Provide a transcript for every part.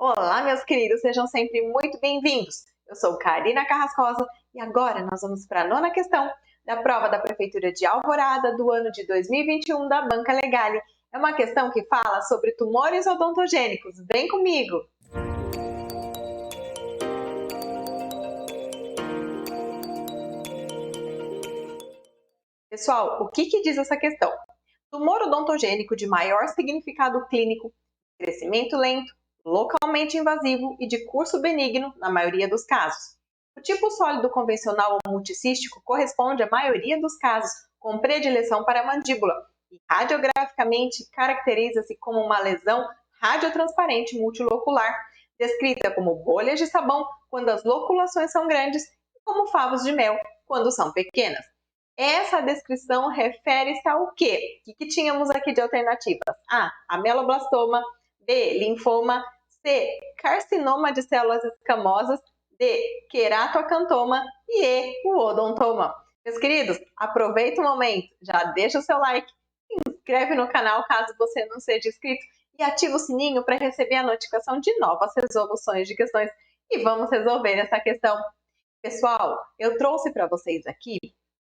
Olá, meus queridos, sejam sempre muito bem-vindos. Eu sou Karina Carrascosa e agora nós vamos para a nona questão da prova da Prefeitura de Alvorada do ano de 2021 da Banca Legale. É uma questão que fala sobre tumores odontogênicos. Vem comigo! Pessoal, o que diz essa questão? Tumor odontogênico de maior significado clínico, crescimento lento, localmente invasivo e de curso benigno na maioria dos casos. O tipo sólido convencional ou multicístico corresponde à maioria dos casos, com predileção para a mandíbula, e radiograficamente caracteriza-se como uma lesão radiotransparente multilocular, descrita como bolhas de sabão quando as loculações são grandes e como favos de mel quando são pequenas. Essa descrição refere-se ao quê? O que tínhamos aqui de alternativas? A. Ameloblastoma. B. Linfoma. C. Carcinoma de células escamosas. D. Queratoacantoma. E E. O odontoma. Meus queridos, aproveita o momento, já deixa o seu like, se inscreve no canal caso você não seja inscrito e ativa o sininho para receber a notificação de novas resoluções de questões. E vamos resolver essa questão. Pessoal, eu trouxe para vocês aqui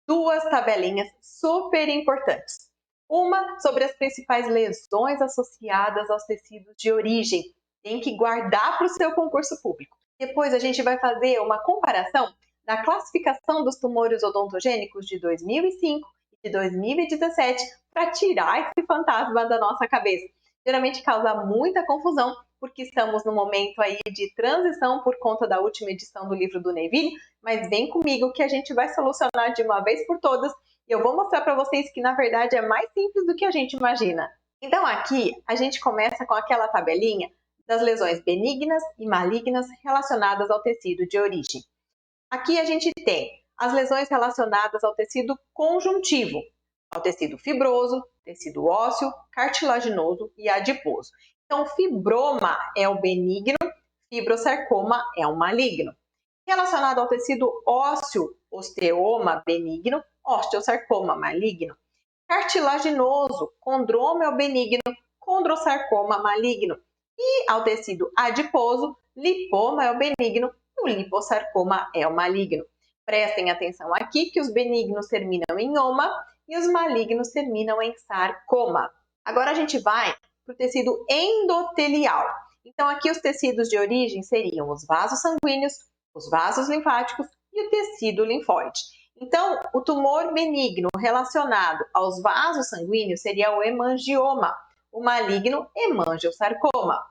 duas tabelinhas super importantes. Uma sobre as principais lesões associadas aos tecidos de origem. Tem que guardar para o seu concurso público. Depois a gente vai fazer uma comparação da classificação dos tumores odontogênicos de 2005 e de 2017 para tirar esse fantasma da nossa cabeça. Geralmente causa muita confusão, porque estamos no momento aí de transição por conta da última edição do livro do Neville, mas vem comigo que a gente vai solucionar de uma vez por todas e eu vou mostrar para vocês que na verdade é mais simples do que a gente imagina. Então aqui a gente começa com aquela tabelinha das lesões benignas e malignas relacionadas ao tecido de origem. Aqui a gente tem as lesões relacionadas ao tecido conjuntivo, ao tecido fibroso, tecido ósseo, cartilaginoso e adiposo. Então, fibroma é o benigno, fibrosarcoma é o maligno. Relacionado ao tecido ósseo, osteoma benigno, osteosarcoma maligno. Cartilaginoso, condroma é o benigno, condrosarcoma maligno. E ao tecido adiposo, lipoma é o benigno e o liposarcoma é o maligno. Prestem atenção aqui que os benignos terminam em oma e os malignos terminam em sarcoma. Agora a gente vai para o tecido endotelial. Então aqui os tecidos de origem seriam os vasos sanguíneos, os vasos linfáticos e o tecido linfóide. Então, o tumor benigno relacionado aos vasos sanguíneos seria o hemangioma, o maligno hemangiosarcoma.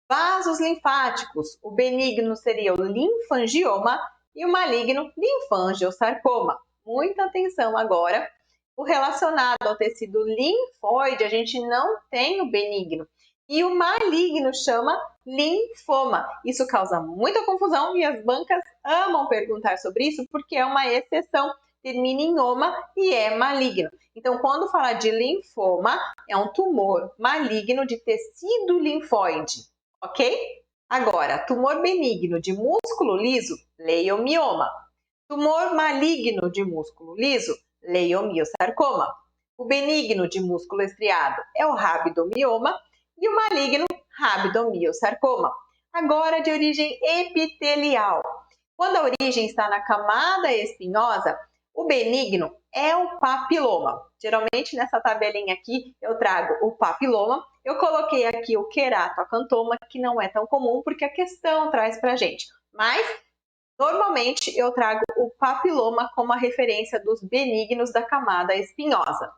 Vasos linfáticos, o benigno seria o linfangioma e o maligno linfangiosarcoma. Muita atenção agora. O relacionado ao tecido linfóide, a gente não tem o benigno. E o maligno chama linfoma. Isso causa muita confusão e as bancas amam perguntar sobre isso porque é uma exceção. Termina em oma e é maligno. Então, quando falar de linfoma, é um tumor maligno de tecido linfóide, ok? Agora, tumor benigno de músculo liso, leiomioma. Tumor maligno de músculo liso, leiomiosarcoma. O benigno de músculo estriado é o rabidomioma e o maligno, rabidomiosarcoma. Agora, de origem epitelial. Quando a origem está na camada espinhosa, o benigno é o papiloma. Geralmente, nessa tabelinha aqui, eu trago o papiloma. Eu coloquei aqui o queratoacantoma, que não é tão comum, porque a questão traz pra gente. Mas, normalmente, eu trago o papiloma como a referência dos benignos da camada espinhosa.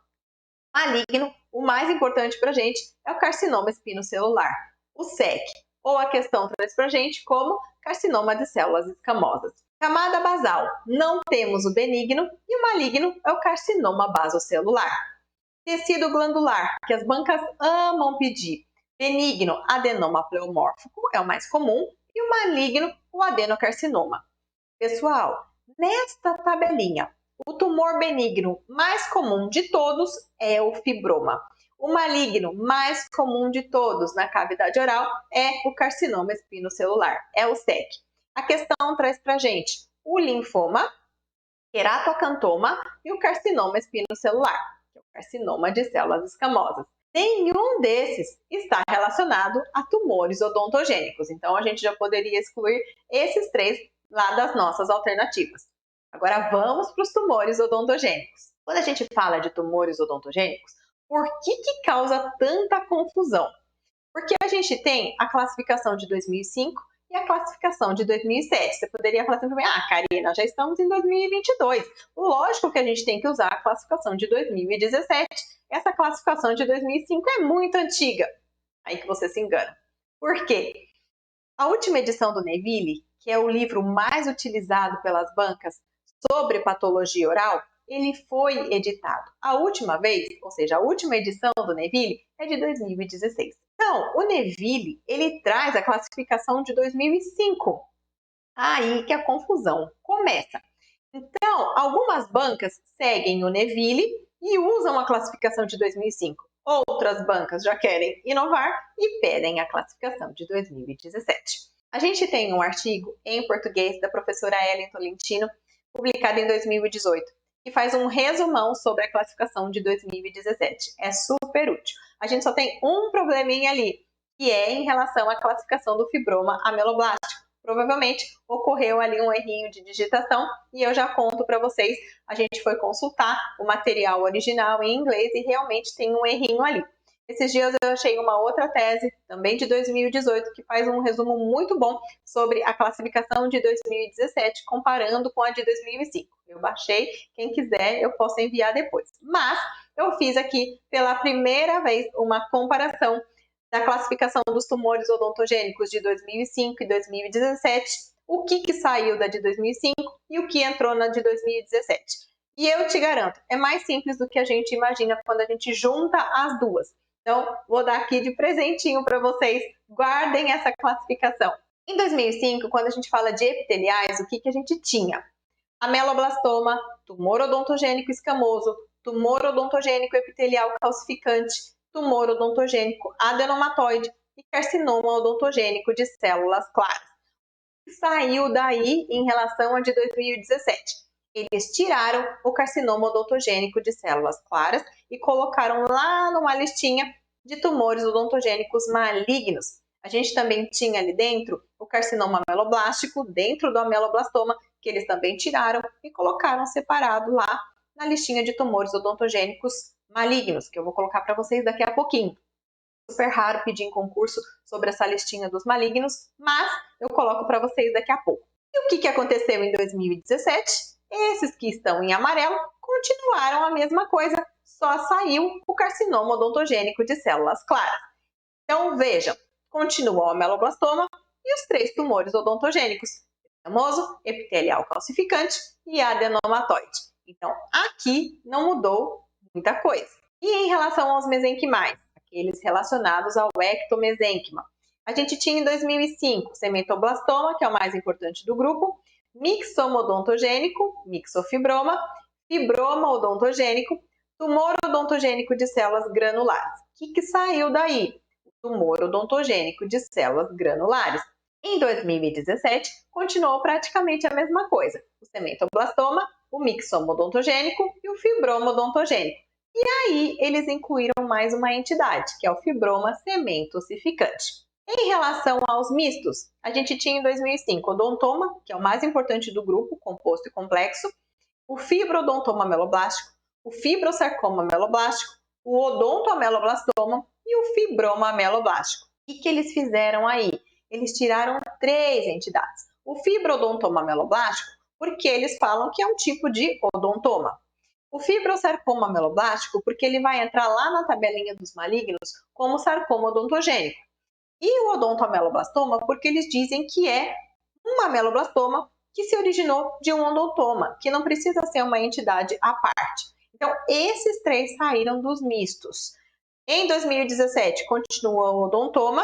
Maligno, o mais importante para a gente é o carcinoma espinocelular, o SEC, ou a questão traz para a gente como carcinoma de células escamosas. Camada basal, não temos o benigno e o maligno é o carcinoma basocelular. Tecido glandular, que as bancas amam pedir, benigno, adenoma pleomórfico, é o mais comum, e o maligno, o adenocarcinoma. Pessoal, nesta tabelinha, o tumor benigno mais comum de todos é o fibroma. O maligno mais comum de todos na cavidade oral é o carcinoma espinocelular, é o SEC. A questão traz pra gente o linfoma, queratoacantoma e o carcinoma espinocelular, que é o carcinoma de células escamosas. Nenhum desses está relacionado a tumores odontogênicos. Então, a gente já poderia excluir esses 3 lá das nossas alternativas. Agora, vamos para os tumores odontogênicos. Quando a gente fala de tumores odontogênicos, por que causa tanta confusão? Porque a gente tem a classificação de 2005 e a classificação de 2007. Você poderia falar assim para mim, Karina, já estamos em 2022. Lógico que a gente tem que usar a classificação de 2017. Essa classificação de 2005 é muito antiga. Aí que você se engana. Por quê? A última edição do Neville, que é o livro mais utilizado pelas bancas sobre patologia oral, ele foi editado. A última vez, ou seja, a última edição do Neville é de 2016. Então, o Neville, ele traz a classificação de 2005. Aí que a confusão começa. Então, algumas bancas seguem o Neville e usam a classificação de 2005. Outras bancas já querem inovar e pedem a classificação de 2017. A gente tem um artigo em português da professora Ellen Tolentino, publicado em 2018, que faz um resumão sobre a classificação de 2017. É super útil. A gente só tem um probleminha ali, que é em relação à classificação do fibroma ameloblástico. Provavelmente ocorreu ali um errinho de digitação e eu já conto para vocês. A gente foi consultar o material original em inglês e realmente tem um errinho ali. Esses dias eu achei uma outra tese, também de 2018, que faz um resumo muito bom sobre a classificação de 2017, comparando com a de 2005. Eu baixei, quem quiser eu posso enviar depois. Mas eu fiz aqui pela primeira vez uma comparação da classificação dos tumores odontogênicos de 2005 e 2017, o que saiu da de 2005 e o que entrou na de 2017. E eu te garanto, é mais simples do que a gente imagina quando a gente junta as duas. Então, vou dar aqui de presentinho para vocês, guardem essa classificação. Em 2005, quando a gente fala de epiteliais, o que a gente tinha? Ameloblastoma, tumor odontogênico escamoso, tumor odontogênico epitelial calcificante, tumor odontogênico adenomatoide e carcinoma odontogênico de células claras. Saiu daí em relação a de 2017. Eles tiraram o carcinoma odontogênico de células claras e colocaram lá numa listinha de tumores odontogênicos malignos. A gente também tinha ali dentro o carcinoma ameloblástico, dentro do ameloblastoma, que eles também tiraram e colocaram separado lá na listinha de tumores odontogênicos malignos, que eu vou colocar para vocês daqui a pouquinho. Super raro pedir em concurso sobre essa listinha dos malignos, mas eu coloco para vocês daqui a pouco. E o que aconteceu em 2017? Esses que estão em amarelo continuaram a mesma coisa, só saiu o carcinoma odontogênico de células claras. Então vejam, continua o ameloblastoma e os 3 tumores odontogênicos, escamoso, epitelial calcificante e adenomatoide. Então aqui não mudou muita coisa. E em relação aos mesenquimais, aqueles relacionados ao ectomesênquima, a gente tinha em 2005 cementoblastoma, que é o mais importante do grupo, mixoma odontogênico, mixofibroma, fibroma odontogênico, tumor odontogênico de células granulares. O que saiu daí? O tumor odontogênico de células granulares. Em 2017, continuou praticamente a mesma coisa. O cementoblastoma, o mixoma odontogênico e o fibroma odontogênico. E aí, eles incluíram mais uma entidade, que é o fibroma cementosificante. Em relação aos mistos, a gente tinha em 2005 o odontoma, que é o mais importante do grupo, composto e complexo, o fibrodontoma ameloblástico, o fibrosarcoma ameloblástico, o odontoameloblastoma e o fibroma ameloblástico. O que eles fizeram aí? Eles tiraram 3 entidades. O fibrodontoma ameloblástico, porque eles falam que é um tipo de odontoma. O fibrosarcoma ameloblástico, porque ele vai entrar lá na tabelinha dos malignos como sarcoma odontogênico. E o odontoameloblastoma, porque eles dizem que é um ameloblastoma que se originou de um odontoma, que não precisa ser uma entidade à parte. Então, esses 3 saíram dos mistos. Em 2017, continua o odontoma,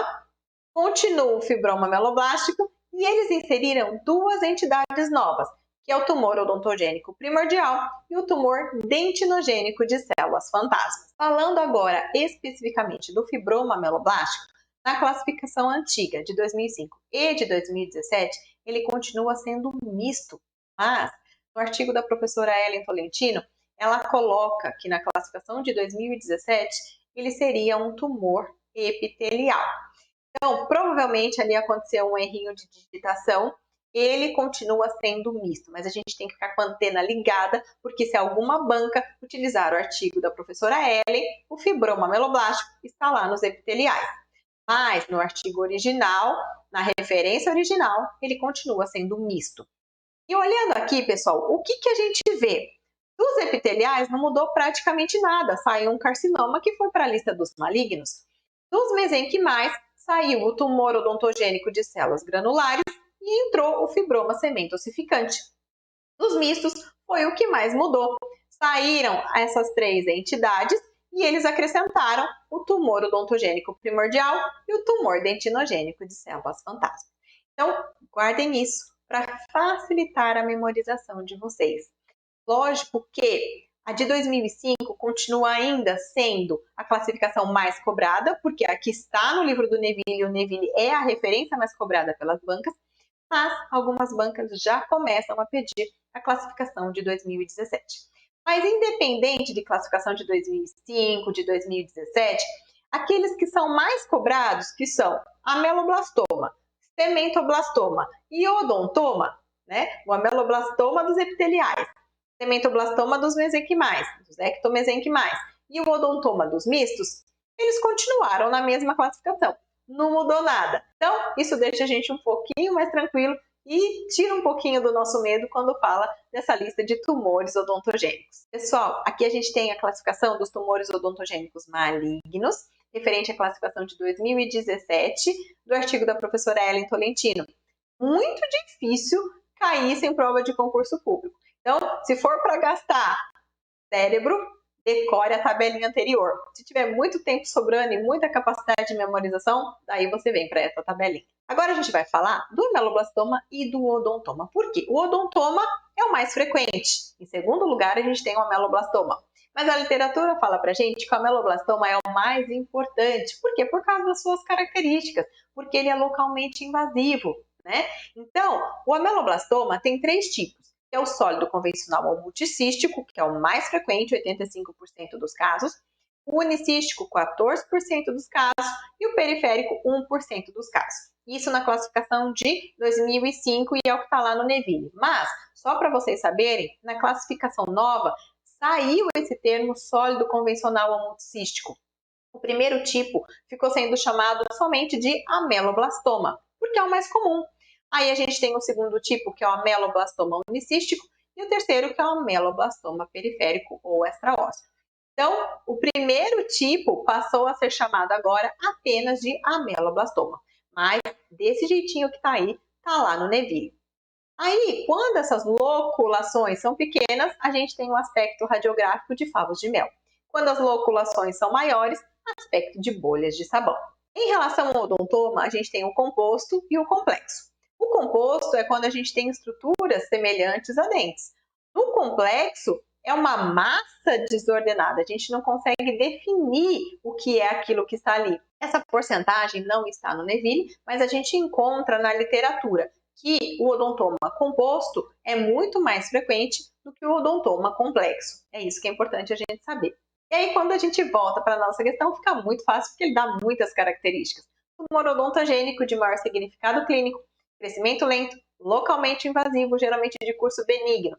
continua o fibroma ameloblástico e eles inseriram 2 entidades novas, que é o tumor odontogênico primordial e o tumor dentinogênico de células fantasmas. Falando agora especificamente do fibroma ameloblástico, na classificação antiga de 2005 e de 2017, ele continua sendo misto, mas no artigo da professora Ellen Tolentino, ela coloca que na classificação de 2017 ele seria um tumor epitelial. Então, provavelmente ali aconteceu um errinho de digitação, ele continua sendo misto, mas a gente tem que ficar com a antena ligada, porque se alguma banca utilizar o artigo da professora Ellen, o fibroma ameloblástico está lá nos epiteliais. Mas no artigo original, na referência original, ele continua sendo misto. E olhando aqui, pessoal, o que a gente vê? Dos epiteliais não mudou praticamente nada, saiu um carcinoma que foi para a lista dos malignos. Dos mesenquimais, saiu o tumor odontogênico de células granulares e entrou o fibroma semento-ossificante. Dos mistos, foi o que mais mudou. Saíram essas três entidades e eles acrescentaram o tumor odontogênico primordial e o tumor dentinogênico de células fantasma. Então, guardem isso para facilitar a memorização de vocês. Lógico que a de 2005 continua ainda sendo a classificação mais cobrada, porque aqui está no livro do Neville e o Neville é a referência mais cobrada pelas bancas, mas algumas bancas já começam a pedir a classificação de 2017. Mas independente de classificação de 2005, de 2017, aqueles que são mais cobrados, que são ameloblastoma, cementoblastoma e odontoma, né? O ameloblastoma dos epiteliais, cementoblastoma dos mesenquimais, dos ectomesenquimais e o odontoma dos mistos, eles continuaram na mesma classificação. Não mudou nada. Então, isso deixa a gente um pouquinho mais tranquilo e tira um pouquinho do nosso medo quando fala dessa lista de tumores odontogênicos. Pessoal, aqui a gente tem a classificação dos tumores odontogênicos malignos, referente à classificação de 2017, do artigo da professora Ellen Tolentino. Muito difícil cair sem prova de concurso público. Então, se for para gastar cérebro, decore a tabelinha anterior. Se tiver muito tempo sobrando e muita capacidade de memorização, daí você vem para essa tabelinha. Agora a gente vai falar do ameloblastoma e do odontoma. Por quê? O odontoma é o mais frequente. Em segundo lugar, a gente tem o ameloblastoma. Mas a literatura fala pra gente que o ameloblastoma é o mais importante. Por quê? Por causa das suas características. Porque ele é localmente invasivo, né? Então, o ameloblastoma tem três tipos. Que é o sólido convencional ou multicístico, que é o mais frequente, 85% dos casos, o unicístico, 14% dos casos, e o periférico, 1% dos casos. Isso na classificação de 2005 e é o que está lá no Neville. Mas, só para vocês saberem, na classificação nova, saiu esse termo sólido convencional ou multicístico. O primeiro tipo ficou sendo chamado somente de ameloblastoma, porque é o mais comum. Aí a gente tem o segundo tipo, que é o ameloblastoma unicístico, e o terceiro, que é o ameloblastoma periférico ou extraósseo. Então, o primeiro tipo passou a ser chamado agora apenas de ameloblastoma. Mas, desse jeitinho que está aí, está lá no Neville. Aí, quando essas loculações são pequenas, a gente tem um aspecto radiográfico de favos de mel. Quando as loculações são maiores, aspecto de bolhas de sabão. Em relação ao odontoma, a gente tem o composto e o complexo. O composto é quando a gente tem estruturas semelhantes a dentes. No complexo, é uma massa desordenada, a gente não consegue definir o que é aquilo que está ali. Essa porcentagem não está no Neville, mas a gente encontra na literatura que o odontoma composto é muito mais frequente do que o odontoma complexo. É isso que é importante a gente saber. E aí, quando a gente volta para a nossa questão, fica muito fácil, porque ele dá muitas características. Tumor odontogênico de maior significado clínico, crescimento lento, localmente invasivo, geralmente de curso benigno.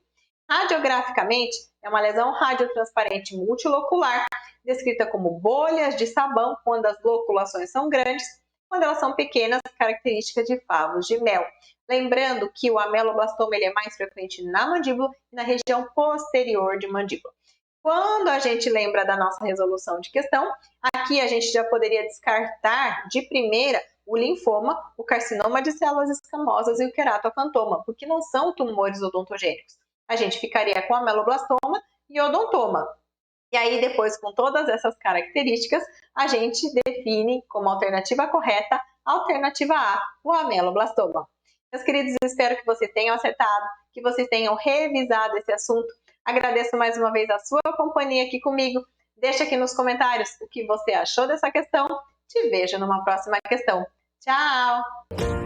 Radiograficamente, é uma lesão radiotransparente multilocular, descrita como bolhas de sabão quando as loculações são grandes, quando elas são pequenas, característica de favos de mel. Lembrando que o ameloblastoma ele é mais frequente na mandíbula e na região posterior de mandíbula. Quando a gente lembra da nossa resolução de questão, aqui a gente já poderia descartar de primeira o linfoma, o carcinoma de células escamosas e o queratofantoma, porque não são tumores odontogênicos. A gente ficaria com ameloblastoma e odontoma. E aí, depois, com todas essas características, a gente define como alternativa correta a alternativa A, o ameloblastoma. Meus queridos, espero que vocês tenham acertado, que vocês tenham revisado esse assunto. Agradeço mais uma vez a sua companhia aqui comigo. Deixa aqui nos comentários o que você achou dessa questão. Te vejo numa próxima questão. Tchau!